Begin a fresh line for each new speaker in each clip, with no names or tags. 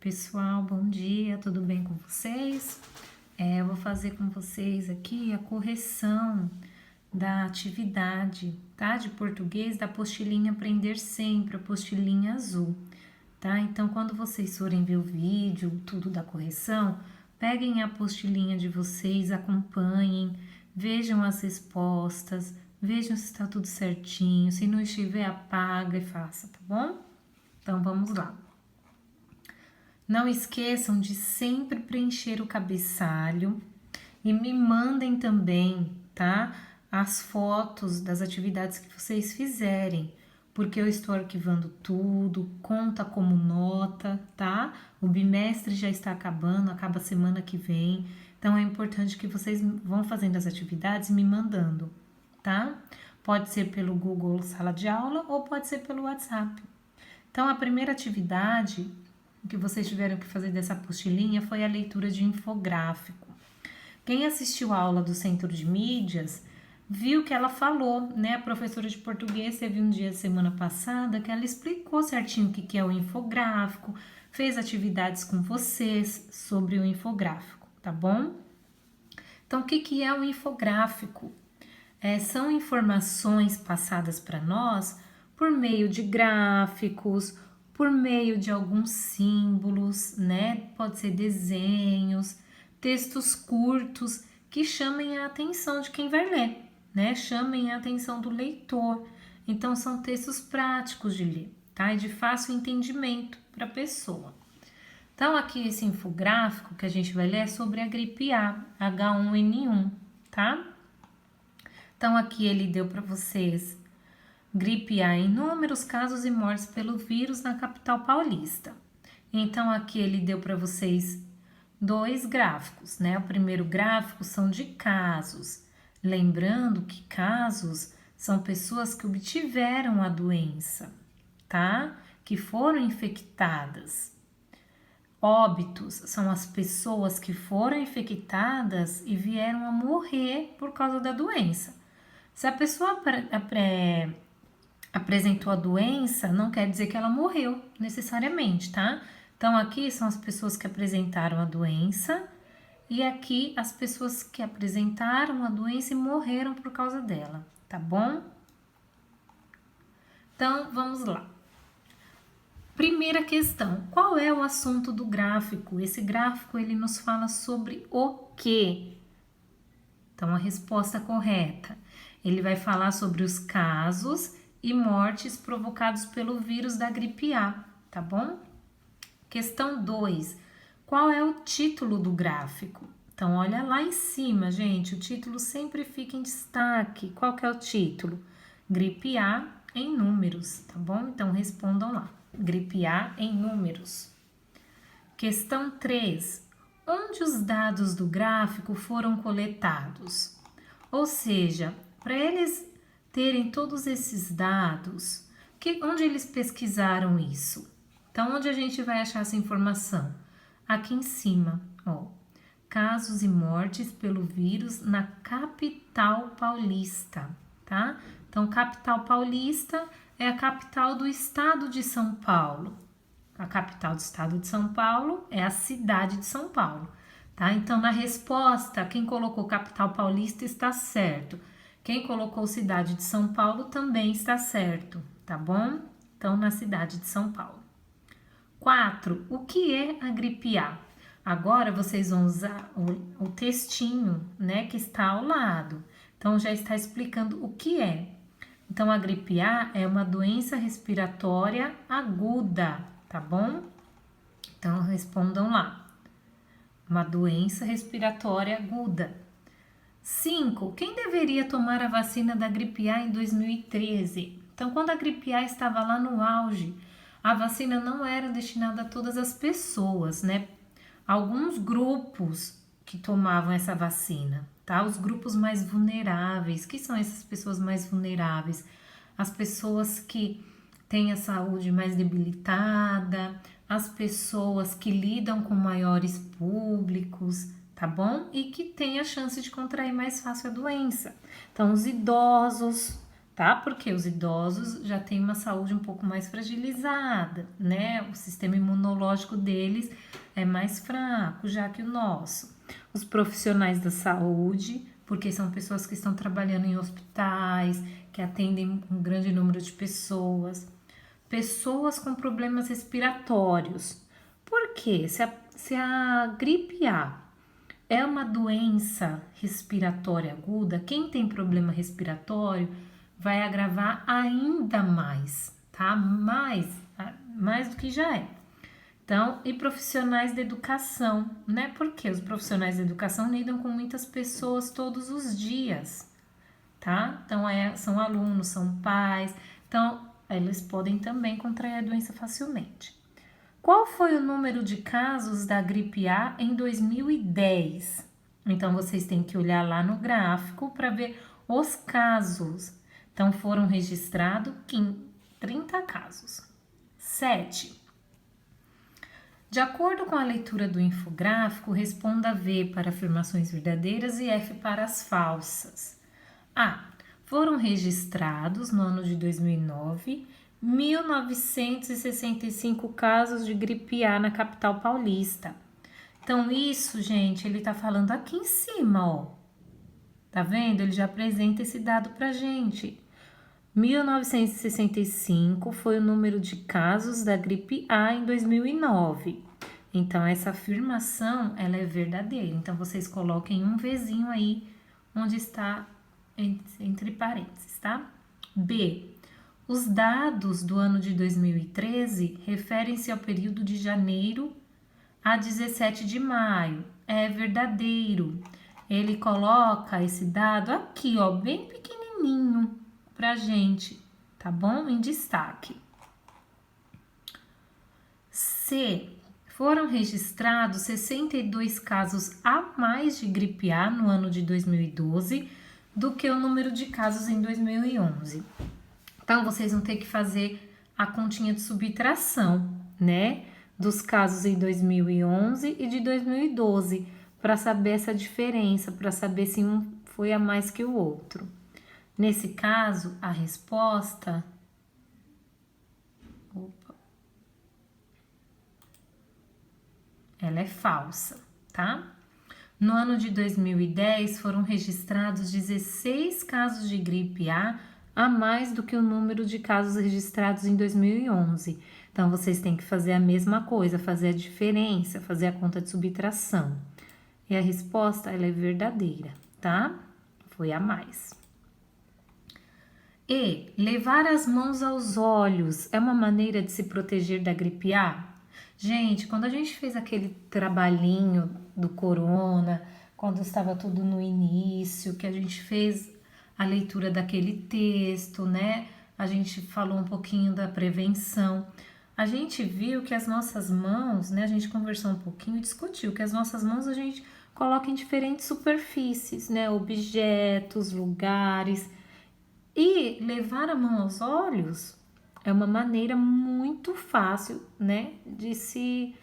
Pessoal, bom dia, tudo bem com vocês? Eu vou fazer com vocês aqui a correção da atividade, tá? De português da apostilinha Aprender Sempre, a apostilinha azul, tá? Então, quando vocês forem ver o vídeo, tudo da correção, peguem a apostilinha de vocês, acompanhem, vejam as respostas, vejam se está tudo certinho, se não estiver, apaga e faça, tá bom? Então, vamos lá. Não esqueçam de sempre preencher o cabeçalho e me mandem também, tá? As fotos das atividades que vocês fizerem, porque eu estou arquivando tudo, conta como nota, tá? O bimestre já está acabando, acaba semana que vem, então é importante que vocês vão fazendo as atividades e me mandando, tá? Pode ser pelo Google Sala de Aula ou pode ser pelo WhatsApp. Então, a primeira atividade que vocês tiveram que fazer dessa apostilinha foi a leitura de infográfico. Quem assistiu a aula do Centro de Mídias viu que ela falou, né? A professora de português teve um dia semana passada que ela explicou certinho o que é o infográfico, fez atividades com vocês sobre o infográfico, tá bom? Então, o que é o infográfico? São informações passadas para nós por meio de gráficos, por meio de alguns símbolos, né? Pode ser desenhos, textos curtos que chamem a atenção de quem vai ler, né? Chamem a atenção do leitor. Então, são textos práticos de ler, tá? E de fácil entendimento para a pessoa. Então, aqui esse infográfico que a gente vai ler é sobre a gripe A, H1N1, tá? Então, aqui ele deu para vocês gripe A, inúmeros casos e mortes pelo vírus na capital paulista. Então, aqui ele deu para vocês dois gráficos, né? O primeiro gráfico são de casos. Lembrando que casos são pessoas que obtiveram a doença, tá? Que foram infectadas. Óbitos são as pessoas que foram infectadas e vieram a morrer por causa da doença. Se a pessoa apresentou a doença, não quer dizer que ela morreu necessariamente, tá? Então, aqui são as pessoas que apresentaram a doença e aqui as pessoas que apresentaram a doença e morreram por causa dela, tá bom? Então, vamos lá. Primeira questão, qual é o assunto do gráfico? Esse gráfico, ele nos fala sobre o quê? Então, a resposta correta, ele vai falar sobre os casos e mortes provocados pelo vírus da gripe A, tá bom? Questão 2. Qual é o título do gráfico? Então, olha lá em cima, gente, o título sempre fica em destaque. Qual que é o título? Gripe A em números, tá bom? Então, respondam lá. Gripe A em números. Questão 3. Onde os dados do gráfico foram coletados? Ou seja, para eles terem todos esses dados, onde eles pesquisaram isso? Então, onde a gente vai achar essa informação? Aqui em cima, ó, casos e mortes pelo vírus na capital paulista, tá? Então, capital paulista é a capital do estado de São Paulo. A capital do estado de São Paulo é a cidade de São Paulo, tá? Então, na resposta, quem colocou capital paulista está certo. Quem colocou cidade de São Paulo também está certo, tá bom? Então, na cidade de São Paulo. 4. O que é a gripe A? Agora, vocês vão usar o textinho, né, que está ao lado. Então, já está explicando o que é. Então, a gripe A é uma doença respiratória aguda, tá bom? Então, respondam lá. Uma doença respiratória aguda. 5. Quem deveria tomar a vacina da gripe A em 2013? Então, quando a gripe A estava lá no auge, a vacina não era destinada a todas as pessoas, né? Alguns grupos que tomavam essa vacina, tá? Os grupos mais vulneráveis. Que são essas pessoas mais vulneráveis? As pessoas que têm a saúde mais debilitada, as pessoas que lidam com maiores públicos, tá bom? E que têm a chance de contrair mais fácil a doença. Então, os idosos, tá? Porque os idosos já têm uma saúde um pouco mais fragilizada, né? O sistema imunológico deles é mais fraco, já que o nosso. Os profissionais da saúde, porque são pessoas que estão trabalhando em hospitais, que atendem um grande número de pessoas. Pessoas com problemas respiratórios. Por quê? Se a gripe A é uma doença respiratória aguda, quem tem problema respiratório vai agravar ainda mais, tá? Mais do que já é. Então, e profissionais da educação, né? Porque os profissionais da educação lidam com muitas pessoas todos os dias, tá? Então, são alunos, são pais, então eles podem também contrair a doença facilmente. Qual foi o número de casos da gripe A em 2010? Então, vocês têm que olhar lá no gráfico para ver os casos. Então, foram registrados 30 casos. 7. De acordo com a leitura do infográfico, responda V para afirmações verdadeiras e F para as falsas. A. Foram registrados no ano de 2009 1.965 casos de gripe A na capital paulista. Então, isso, gente, ele tá falando aqui em cima, ó. Tá vendo? Ele já apresenta esse dado pra gente. 1.965 foi o número de casos da gripe A em 2009. Então, essa afirmação, ela é verdadeira. Então, vocês coloquem um Vzinho aí, onde está entre parênteses, tá? B. Os dados do ano de 2013 referem-se ao período de janeiro a 17 de maio. É verdadeiro. Ele coloca esse dado aqui, ó, bem pequenininho pra gente, tá bom? Em destaque. C. Foram registrados 62 casos a mais de gripe A no ano de 2012 do que o número de casos em 2011. Então, vocês vão ter que fazer a continha de subtração, né? Dos casos em 2011 e de 2012, para saber essa diferença, para saber se um foi a mais que o outro. Nesse caso, a resposta... ela é falsa, tá? No ano de 2010, foram registrados 16 casos de gripe A mais do que o número de casos registrados em 2011. Então, vocês têm que fazer a mesma coisa, fazer a diferença, fazer a conta de subtração. E a resposta, ela é verdadeira, tá? Foi a mais. E, levar as mãos aos olhos é uma maneira de se proteger da gripe A? Gente, quando a gente fez aquele trabalhinho do corona, quando estava tudo no início, que a gente fez a leitura daquele texto, né? A gente falou um pouquinho da prevenção. A gente viu que as nossas mãos, né? A gente conversou um pouquinho e discutiu que as nossas mãos a gente coloca em diferentes superfícies, né? Objetos, lugares. E levar a mão aos olhos é uma maneira muito fácil, né, de se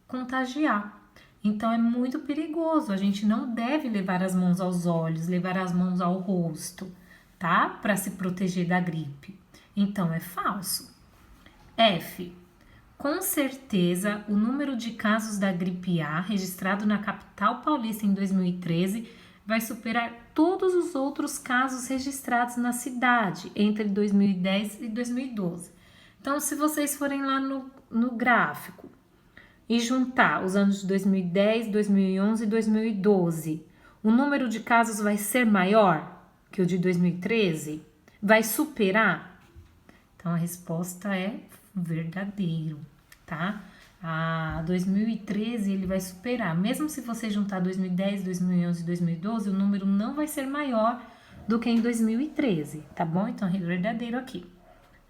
contagiar. Então, é muito perigoso. A gente não deve levar as mãos aos olhos, levar as mãos ao rosto, tá? Para se proteger da gripe. Então, é falso. F. Com certeza, o número de casos da gripe A registrado na capital paulista em 2013 vai superar todos os outros casos registrados na cidade entre 2010 e 2012. Então, se vocês forem lá no gráfico e juntar os anos de 2010, 2011 e 2012, o número de casos vai ser maior que o de 2013? Vai superar? Então, a resposta é verdadeiro, tá? A 2013 ele vai superar. Mesmo se você juntar 2010, 2011 e 2012, o número não vai ser maior do que em 2013, tá bom? Então, é verdadeiro aqui.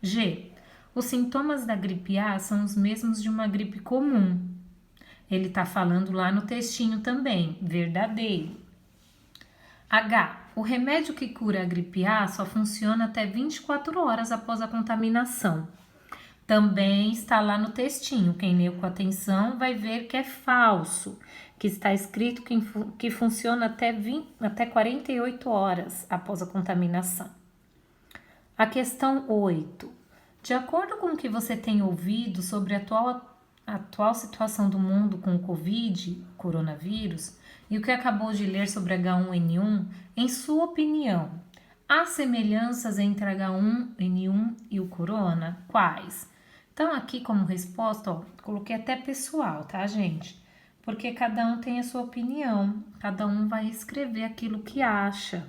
G. Os sintomas da gripe A são os mesmos de uma gripe comum. Ele tá falando lá no textinho também, verdadeiro. H. O remédio que cura a gripe A só funciona até 24 horas após a contaminação. Também está lá no textinho. Quem leu com atenção vai ver que é falso, que está escrito que funciona até 48 horas após a contaminação. A questão 8. De acordo com o que você tem ouvido sobre a atual situação do mundo com o Covid, coronavírus, e o que acabou de ler sobre H1N1, em sua opinião, há semelhanças entre H1N1 e o corona? Quais? Então, aqui como resposta, ó, coloquei até pessoal, tá, gente? Porque cada um tem a sua opinião, cada um vai escrever aquilo que acha.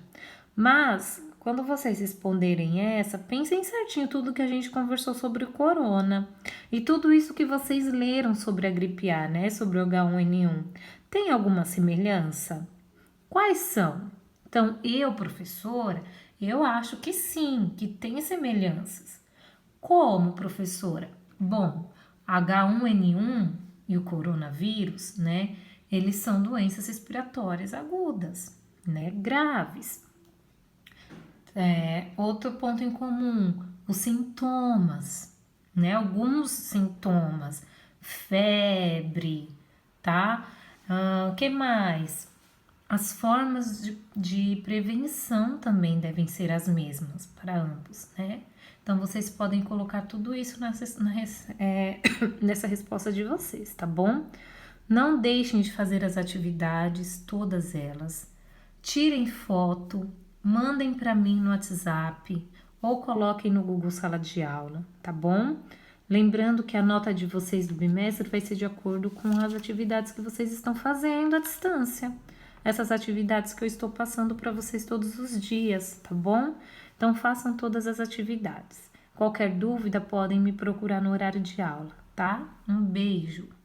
Mas, quando vocês responderem essa, pensem certinho tudo que a gente conversou sobre o corona e tudo isso que vocês leram sobre a gripe A, né? Sobre o H1N1. Tem alguma semelhança? Quais são? Então, eu, professora, eu acho que sim, que tem semelhanças. Como, professora? Bom, H1N1 e o coronavírus, né? Eles são doenças respiratórias agudas, né? Graves. Outro ponto em comum, os sintomas, né? Alguns sintomas, febre, tá? O que mais? As formas de prevenção também devem ser as mesmas para ambos, né? Então, vocês podem colocar tudo isso nessa resposta de vocês, tá bom? Não deixem de fazer as atividades, todas elas. Tirem foto, mandem para mim no WhatsApp ou coloquem no Google Sala de Aula, tá bom? Lembrando que a nota de vocês do bimestre vai ser de acordo com as atividades que vocês estão fazendo à distância. Essas atividades que eu estou passando para vocês todos os dias, tá bom? Então façam todas as atividades. Qualquer dúvida podem me procurar no horário de aula, tá? Um beijo!